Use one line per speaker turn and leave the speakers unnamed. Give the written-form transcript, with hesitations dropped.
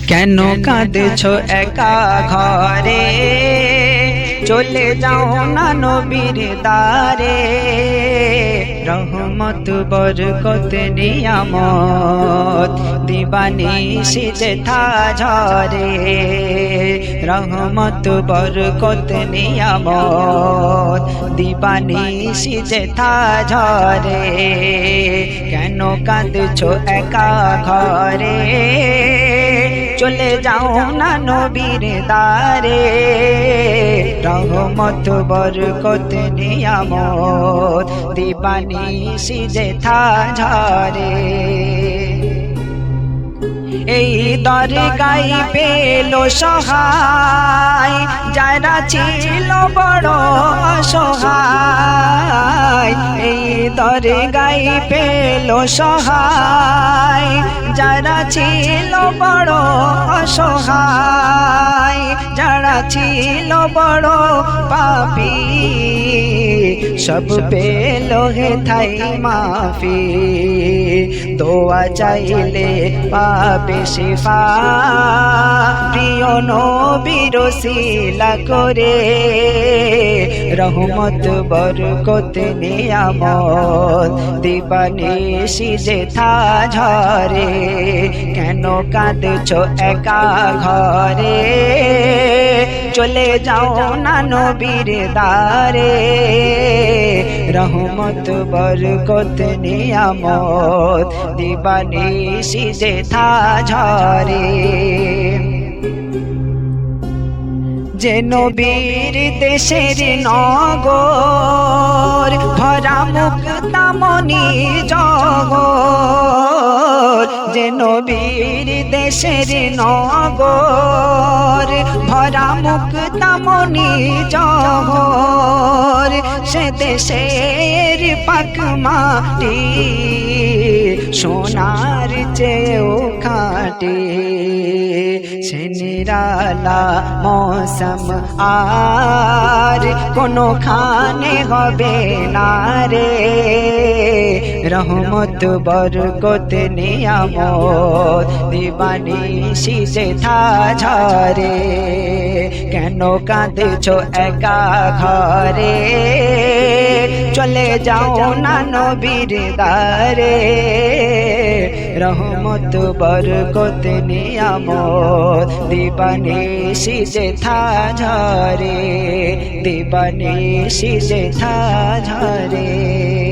কেন কাঁদছো একা ঘরে, চলে যাও না নবীর দ্বারে। রহমত বরকত নিয়ামত দিবানিশি যেথা ঝরে। রহমত বরকত নিয়ামত দিবানিশি যেথা ঝরে। কেন কাঁদছো একা ঘরে, চলে যাও না নবীর দ্বারে। রহমত বরকত নিয়ামত দিবানিশি যেথা ঝরে। এই দরগায় পেল সহায় যারা ছিল বড় অসহায়। এই দরগায় পেল সহায় যারা ছিল বড় অসহায়। যারা ছিল বড় পাপী সব পেল হে থাই মাফি। দোয়া চাইলে পাবে শিফা, প্রিয় নবীর ওসিলা করে। রহমত বরকত নিয়ামত দিবানিশি যেথা ঝরে। কেন কাঁদছো একা ঘরে, চলে যাও না নবীর দ্বারে। রহমত বরকত নিয়ামত দিবানিশি যেথা ঝরে। যে নবীর দেশের নগর ভরা মুক্তামণি জগৎ। যে নবীর দেশের নগর ভরা মুক্তামণি জগৎ। সে দেশের পাক মাটি সোনার চেয়েও খাঁটি। সে নিরালা মৌসম আর কোনো খানে হবে না রে। রহমত বরকত নিয়ামত দিবানিশি যেথা ঝরে। কেন কাঁদছো একা ঘরে, চলে যাও না নবীর দ্বারে। রহমত বরকত নিয়ামত দিবানিশি যেথা ঝরে। দিবানিশি যেথা ঝরে।